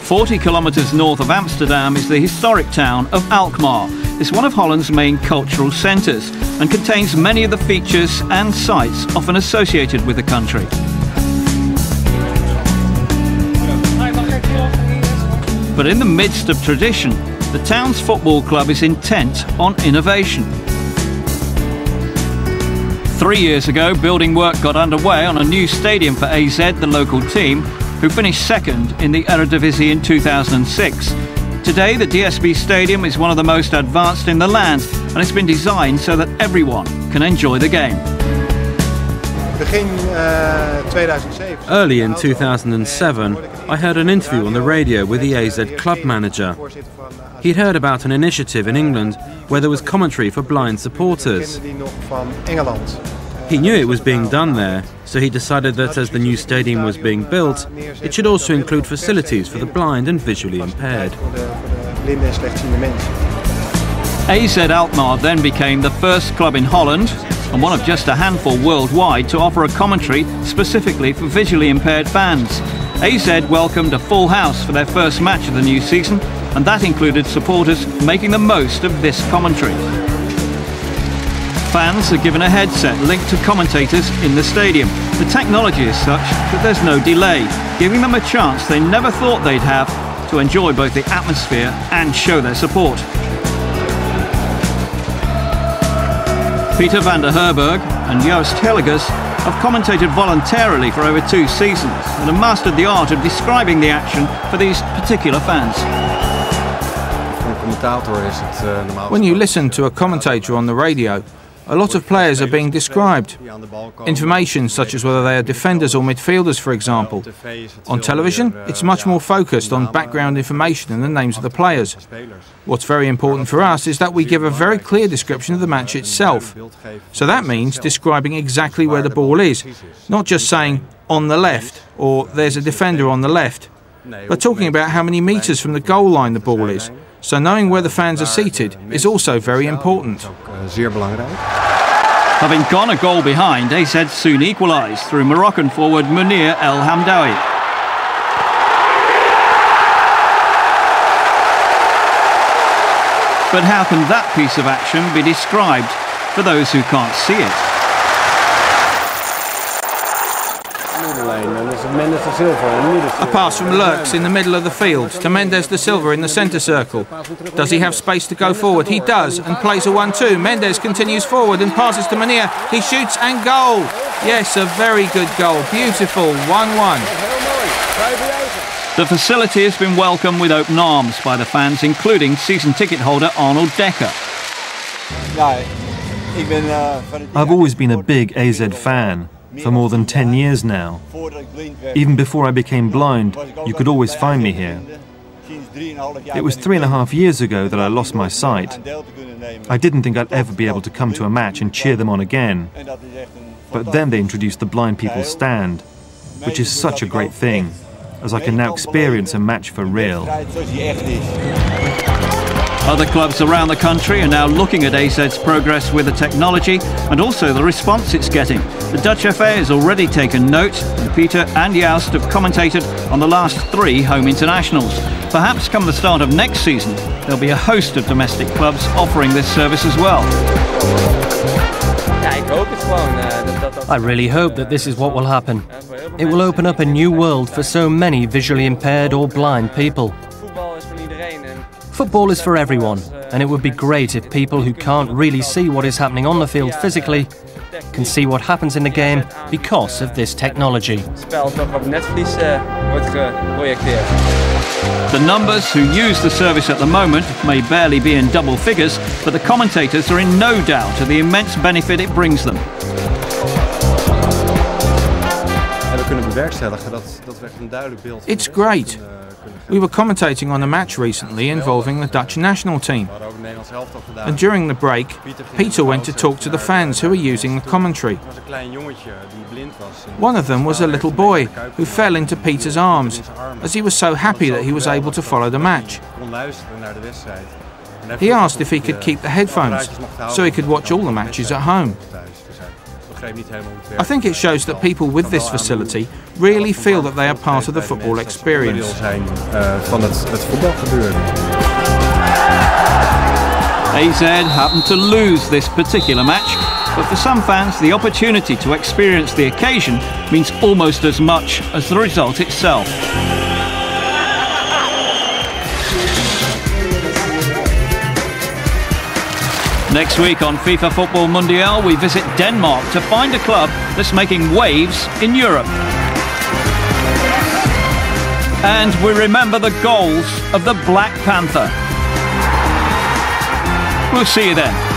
40 kilometres north of Amsterdam is the historic town of Alkmaar. It's one of Holland's main cultural centres and contains many of the features and sites often associated with the country. But in the midst of tradition, the town's football club is intent on innovation. 3 years ago, building work got underway on a new stadium for AZ, the local team, who finished second in the Eredivisie in 2006. Today, the DSB Stadium is one of the most advanced in the land, and it's been designed so that everyone can enjoy the game. Early in 2007, I heard an interview on the radio with the AZ club manager. He'd heard about an initiative in England where there was commentary for blind supporters. He knew it was being done there, so he decided that as the new stadium was being built, it should also include facilities for the blind and visually impaired. AZ Alkmaar then became the first club in Holland and one of just a handful worldwide to offer a commentary specifically for visually impaired fans. AZ welcomed a full house for their first match of the new season, and that included supporters making the most of this commentary. Fans are given a headset linked to commentators in the stadium. The technology is such that there's no delay, giving them a chance they never thought they'd have to enjoy both the atmosphere and show their support. Peter van der Herberg and Joost Hilligers have commentated voluntarily for over 2 seasons and have mastered the art of describing the action for these particular fans. When you listen to a commentator on the radio, a lot of players are being described. Information such as whether they are defenders or midfielders, for example. On television, it's much more focused on background information and the names of the players. What's very important for us is that we give a very clear description of the match itself. So that means describing exactly where the ball is, not just saying on the left or there's a defender on the left, but talking about how many metres from the goal line the ball is. So knowing where the fans are seated is also very important. Having gone a goal behind, AZ soon equalised through Moroccan forward Munir El Hamdawi. But how can that piece of action be described for those who can't see it? A pass from Lurks in the middle of the field to Mendes de Silva in the centre circle. Does he have space to go forward? He does, and plays a 1-2. Mendes continues forward and passes to Munir. He shoots and goal. Yes, a very good goal. Beautiful, 1-1. The facility has been welcomed with open arms by the fans, including season ticket holder Arnold Dekker. I've always been a big AZ fan. For more than 10 years now. Even before I became blind, you could always find me here. It was 3.5 years ago that I lost my sight. I didn't think I'd ever be able to come to a match and cheer them on again. But then they introduced the blind people stand, which is such a great thing, as I can now experience a match for real. Other clubs around the country are now looking at AZ's progress with the technology and also the response it's getting. The Dutch FA has already taken note, and Peter and Joost have commentated on the last 3 home internationals. Perhaps come the start of next season, there'll be a host of domestic clubs offering this service as well. I really hope that this is what will happen. It will open up a new world for so many visually impaired or blind people. Football is for everyone, and it would be great if people who can't really see what is happening on the field physically can see what happens in the game because of this technology. The numbers who use the service at the moment may barely be in double figures, but the commentators are in no doubt of the immense benefit it brings them. It's great. We were commentating on a match recently involving the Dutch national team. And during the break, Peter went to talk to the fans who were using the commentary. One of them was a little boy who fell into Peter's arms, as he was so happy that he was able to follow the match. He asked if he could keep the headphones, so he could watch all the matches at home. I think it shows that people with this facility really feel that they are part of the football experience. AZ happened to lose this particular match, but for some fans the opportunity to experience the occasion means almost as much as the result itself. Next week on FIFA Football Mundial, we visit Denmark to find a club that's making waves in Europe. And we remember the goals of the Black Panther. We'll see you then.